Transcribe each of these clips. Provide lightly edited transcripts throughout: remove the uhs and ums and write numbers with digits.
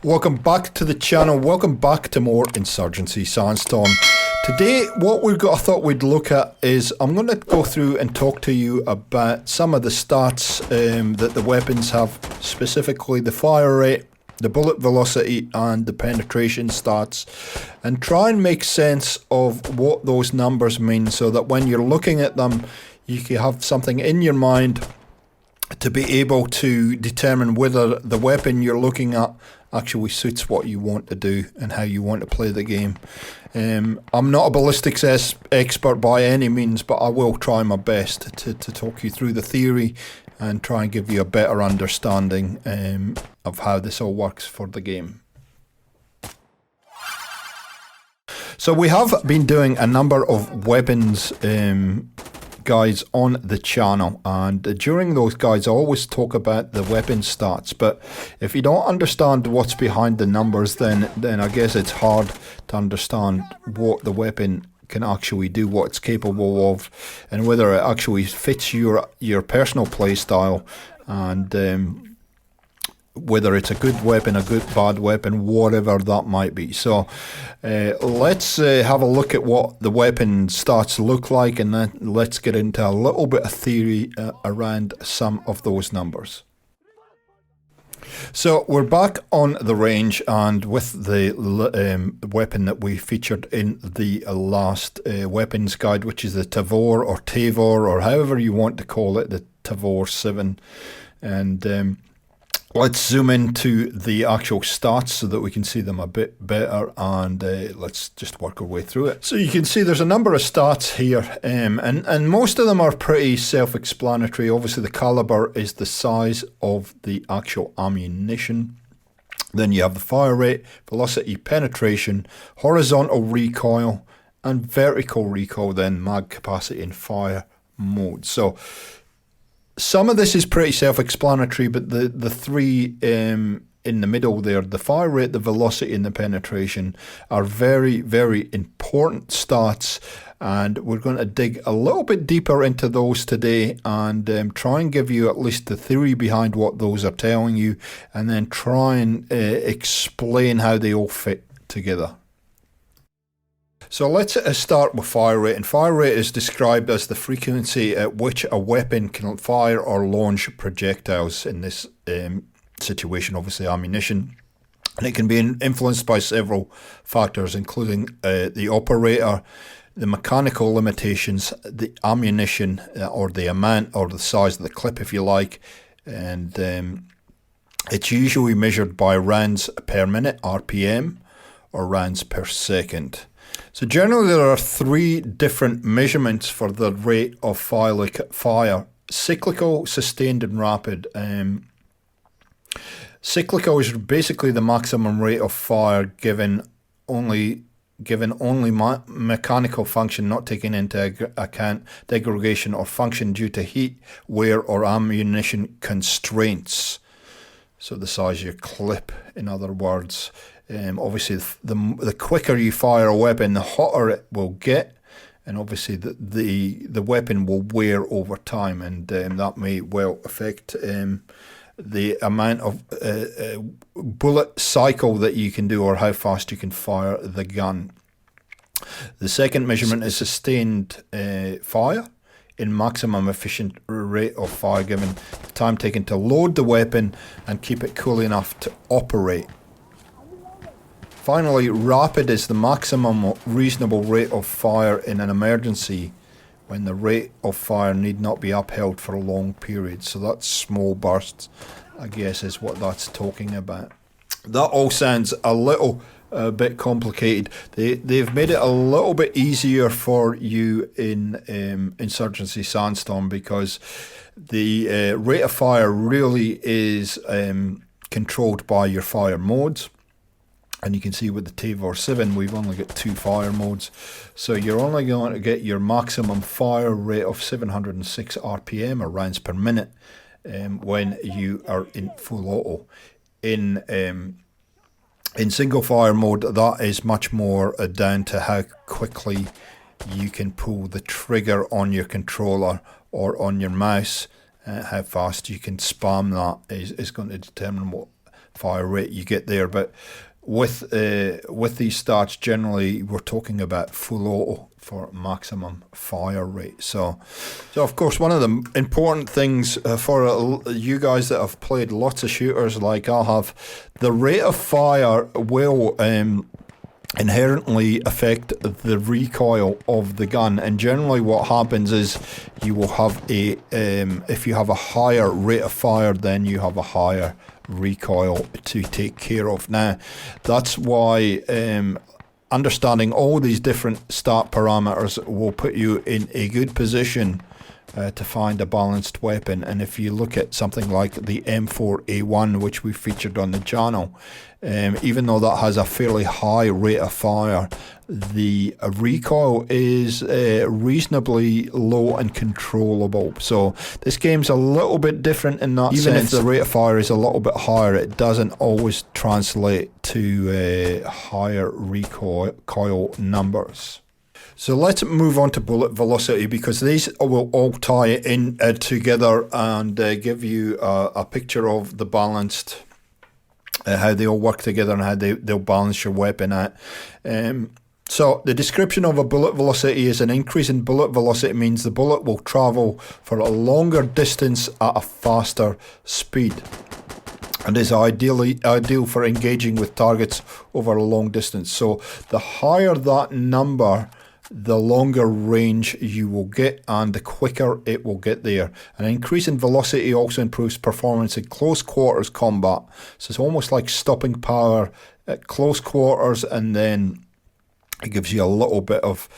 Welcome back to the channel. Welcome back to more Insurgency Sandstorm. Today, what I thought we'd look at is I'm going to go through and talk to you about some of the stats that the weapons have, specifically the fire rate, the bullet velocity, and the penetration stats, and try and make sense of what those numbers mean so that when you're looking at them, you can have something in your mind to be able to determine whether the weapon you're looking at actually suits what you want to do and how you want to play the game. I'm not a ballistics expert by any means, but I will try my best to talk you through the theory and try and give you a better understanding of how this all works for the game. So we have been doing a number of weapons guides on the channel, and during those guides I always talk about the weapon stats, but if you don't understand what's behind the numbers, then I guess it's hard to understand what the weapon can actually do, what it's capable of, and whether it actually fits your personal play style, and whether it's a good weapon, a bad weapon, whatever that might be. So let's have a look at what the weapon stats look like, and then let's get into a little bit of theory around some of those numbers. So we're back on the range, and with the weapon that we featured in the last weapons guide, which is the Tave or however you want to call it, the Tave R7. And let's zoom into the actual stats so that we can see them a bit better, and let's just work our way through it. So you can see there's a number of stats here, and most of them are pretty self-explanatory. Obviously the caliber is the size of the actual ammunition. Then you have the fire rate, velocity, penetration, horizontal recoil, and vertical recoil, then mag capacity and fire mode. So some of this is pretty self-explanatory, but the three in the middle there, the fire rate, the velocity, and the penetration, are very, very important stats, and we're going to dig a little bit deeper into those today and try and give you at least the theory behind what those are telling you, and then try and explain how they all fit together. So let's start with fire rate, and fire rate is described as the frequency at which a weapon can fire or launch projectiles, in this situation obviously ammunition, and it can be influenced by several factors, including the operator, the mechanical limitations, the ammunition, or the amount or the size of the clip if you like, and it's usually measured by rounds per minute, RPM, or rounds per second. So generally there are three different measurements for the rate of fire: cyclical, sustained, and rapid. Cyclical is basically the maximum rate of fire given only mechanical function, not taking into account degradation or function due to heat, wear, or ammunition constraints. So the size of your clip, in other words. Obviously the quicker you fire a weapon, the hotter it will get, and obviously the weapon will wear over time, and that may well affect the amount of bullet cycle that you can do, or how fast you can fire the gun. The second measurement is sustained fire, in maximum efficient rate of fire given the time taken to load the weapon and keep it cool enough to operate. Finally, rapid is the maximum reasonable rate of fire in an emergency, when the rate of fire need not be upheld for a long period. So that's small bursts, I guess, is what that's talking about. That all sounds a little bit complicated. They've made it a little bit easier for you in Insurgency Sandstorm, because the rate of fire really is controlled by your fire modes. And you can see with the Tave R7, we've only got 2 fire modes. So you're only going to get your maximum fire rate of 706 RPM, or rounds per minute, when you are in full auto. In single fire mode, that is much more down to how quickly you can pull the trigger on your controller or on your mouse. How fast you can spam that is going to determine what fire rate you get there. But with these stats, generally we're talking about full auto for maximum fire rate. So of course, one of the important things for you guys that have played lots of shooters like I have, the rate of fire will inherently affect the recoil of the gun. And generally what happens is you will have a if you have a higher rate of fire, then you have a higher recoil to take care of. Now that's why understanding all these different stat parameters will put you in a good position to find a balanced weapon. And if you look at something like the M4A1, which we featured on the channel, even though that has a fairly high rate of fire, the recoil is reasonably low and controllable. So this game's a little bit different in that sense. Even if the rate of fire is a little bit higher, it doesn't always translate to higher recoil numbers. So let's move on to bullet velocity, because these will all tie in together and give you a picture of the balanced, how they all work together and how they'll balance your weapon at. So the description of a bullet velocity is an increase in bullet velocity means the bullet will travel for a longer distance at a faster speed, and is ideal for engaging with targets over a long distance. So the higher that number, the longer range you will get and the quicker it will get there. An increase in velocity also improves performance in close quarters combat. So it's almost like stopping power at close quarters, and then it gives you a little bit of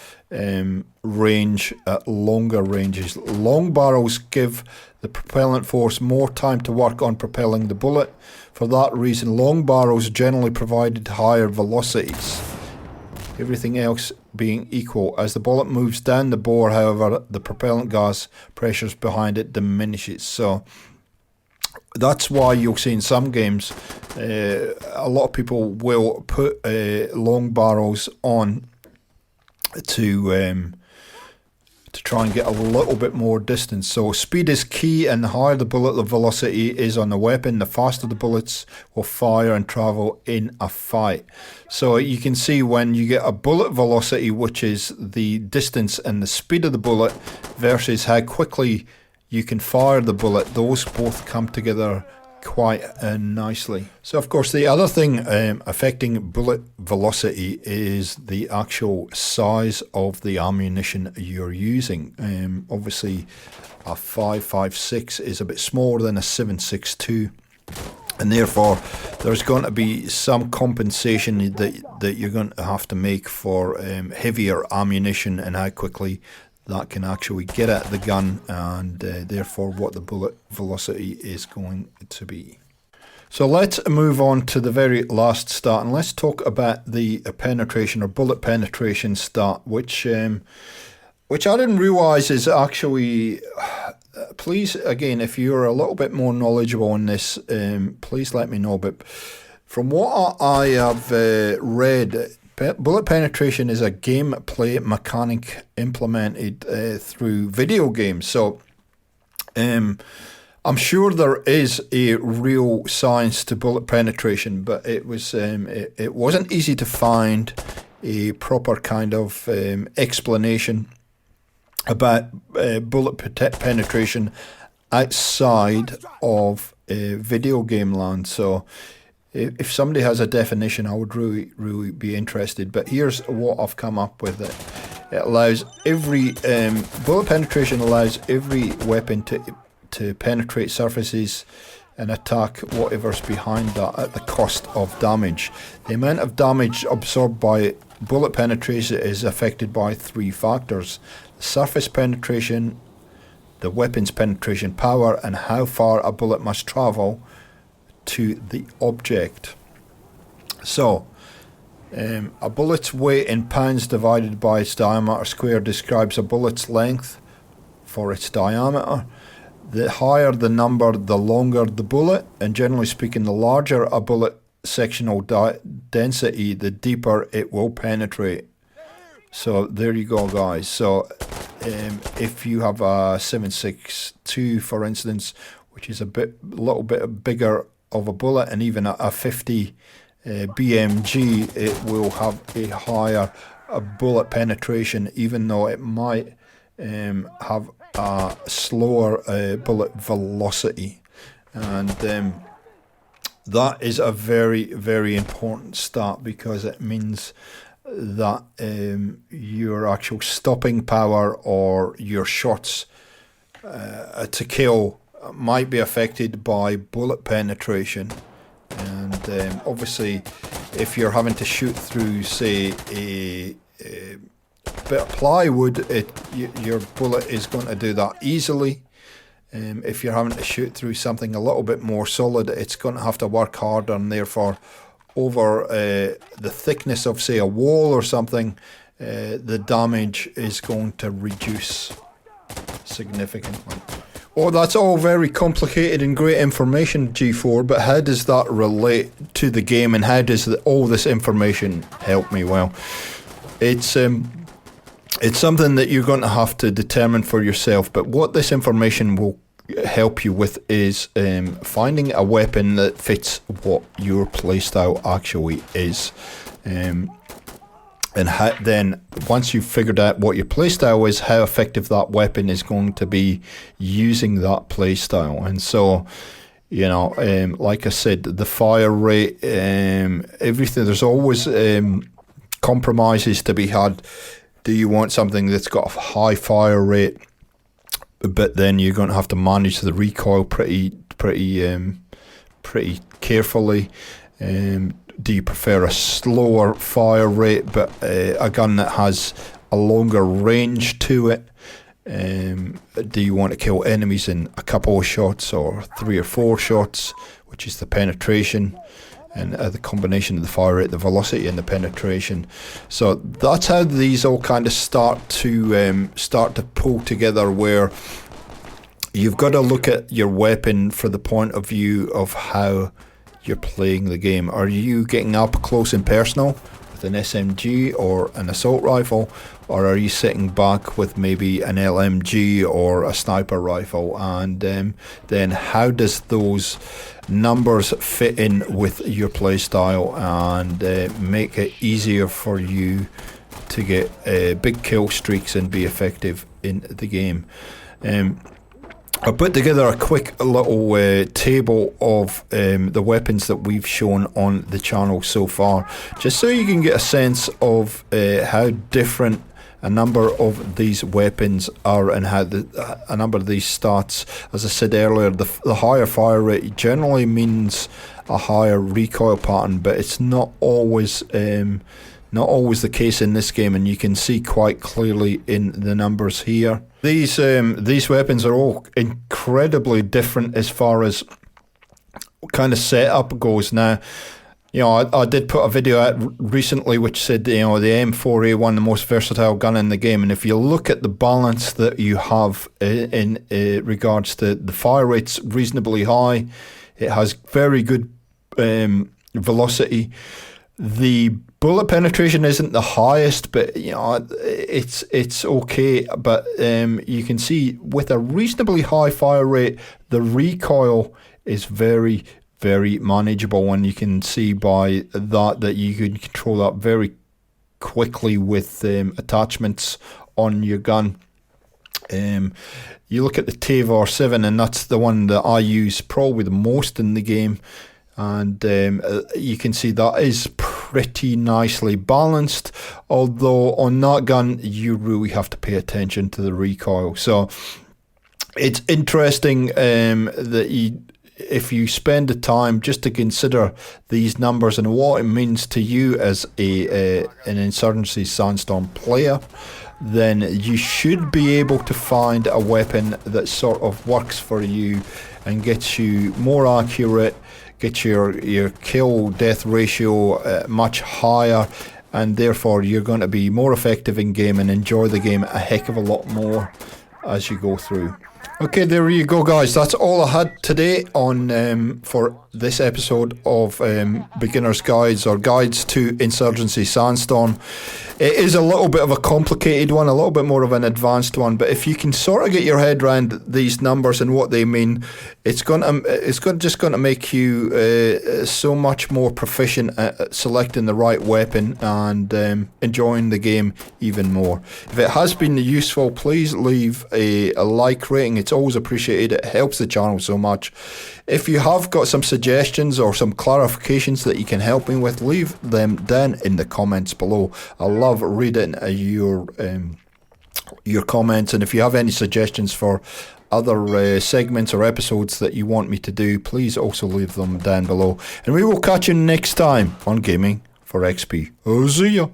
range at longer ranges. Long barrels give the propellant force more time to work on propelling the bullet. For that reason, long barrels generally provided higher velocities. Everything else being equal. As the bullet moves down the bore, however, the propellant gas pressures behind it diminishes. So that's why you'll see in some games a lot of people will put long barrels on to try and get a little bit more distance. So speed is key, and the higher the bullet velocity is on the weapon, the faster the bullets will fire and travel in a fight. So you can see when you get a bullet velocity, which is the distance and the speed of the bullet, versus how quickly you can fire the bullet, those both come together quite nicely. So of course the other thing affecting bullet velocity is the actual size of the ammunition you're using. Obviously a 5.56 is a bit smaller than a 7.62, and therefore there's going to be some compensation that you're going to have to make for heavier ammunition and how quickly that can actually get at the gun, and therefore what the bullet velocity is going to be. So let's move on to the very last stat, and let's talk about the penetration or bullet penetration stat, which I didn't realize is actually, please again, if you're a little bit more knowledgeable on this, please let me know. But from what I have read, bullet penetration is a gameplay mechanic implemented through video games. So I'm sure there is a real science to bullet penetration, but it wasn't easy to find a proper kind of explanation about bullet penetration outside of video game land. So if somebody has a definition, I would really be interested. But here's what I've come up with. It allows every bullet penetration allows every weapon to penetrate surfaces and attack whatever's behind that at the cost of damage. The amount of damage absorbed by bullet penetration is affected by three factors: the surface penetration, the weapon's penetration power, and how far a bullet must travel to the object. So a bullet's weight in pounds divided by its diameter squared describes a bullet's length for its diameter. The higher the number, the longer the bullet, and generally speaking, the larger a bullet sectional density, the deeper it will penetrate. So there you go, guys. So if you have a 7.62, for instance, which is a little bit bigger of a bullet, and even a 50 BMG, it will have a higher bullet penetration, even though it might have a slower bullet velocity. And that is a very, very important stat, because it means that your actual stopping power or your shots to kill might be affected by bullet penetration. And obviously, if you're having to shoot through, say, a bit of plywood, your bullet is going to do that easily. If you're having to shoot through something a little bit more solid, it's going to have to work harder, and therefore over the thickness of, say, a wall or something, the damage is going to reduce significantly. Oh, that's all very complicated and great information, G4, but how does that relate to the game, and how does all this information help me? Well, it's something that you're going to have to determine for yourself, but what this information will help you with is finding a weapon that fits what your playstyle actually is. And then once you've figured out what your playstyle is, how effective that weapon is going to be using that playstyle. And so, you know, like I said, the fire rate, everything, there's always compromises to be had. Do you want something that's got a high fire rate, but then you're going to have to manage the recoil pretty carefully? Do you prefer a slower fire rate, but a gun that has a longer range to it? Do you want to kill enemies in a couple of shots or 3 or 4 shots, which is the penetration, and the combination of the fire rate, the velocity, and the penetration? So that's how these all kind of start to pull together, where you've got to look at your weapon for the point of view of how you're playing the game. Are you getting up close and personal with an SMG or an assault rifle, or are you sitting back with maybe an LMG or a sniper rifle? And then how does those numbers fit in with your playstyle and make it easier for you to get big kill streaks and be effective in the game? I put together a quick little table of the weapons that we've shown on the channel so far, just so you can get a sense of how different a number of these weapons are, and how a number of these stats. As I said earlier, the higher fire rate generally means a higher recoil pattern, but it's not always the case in this game, and you can see quite clearly in the numbers here. These weapons are all incredibly different as far as kind of setup goes. Now, you know, I did put a video out recently which said, you know, the M4A1, the most versatile gun in the game, and if you look at the balance that you have in regards to the fire rate's reasonably high, it has very good velocity. The bullet penetration isn't the highest, but you know, it's okay. But you can see with a reasonably high fire rate, the recoil is very, very manageable, and you can see by that you can control that very quickly with attachments on your gun. You look at the Tave R7, and that's the one that I use probably the most in the game. And you can see that is pretty nicely balanced, although on that gun you really have to pay attention to the recoil. So it's interesting that if you spend the time just to consider these numbers and what it means to you as an Insurgency Sandstorm player, then you should be able to find a weapon that sort of works for you and gets you more accurate, get your kill death ratio much higher, and therefore you're going to be more effective in game and enjoy the game a heck of a lot more as you go through. Okay, there you go, guys. That's all I had today on for this episode of Beginner's Guides or Guides to Insurgency Sandstorm. It is a little bit of a complicated one, a little bit more of an advanced one, but if you can sort of get your head around these numbers and what they mean, it's just going to make you so much more proficient at selecting the right weapon and enjoying the game even more. If it has been useful, please leave a like rating. It's always appreciated. It helps the channel so much. If you have got some suggestions or some clarifications that you can help me with, leave them down in the comments below. I love reading your comments, and if you have any suggestions for other segments or episodes that you want me to do, please also leave them down below. And we will catch you next time on Gaming for XP. See ya.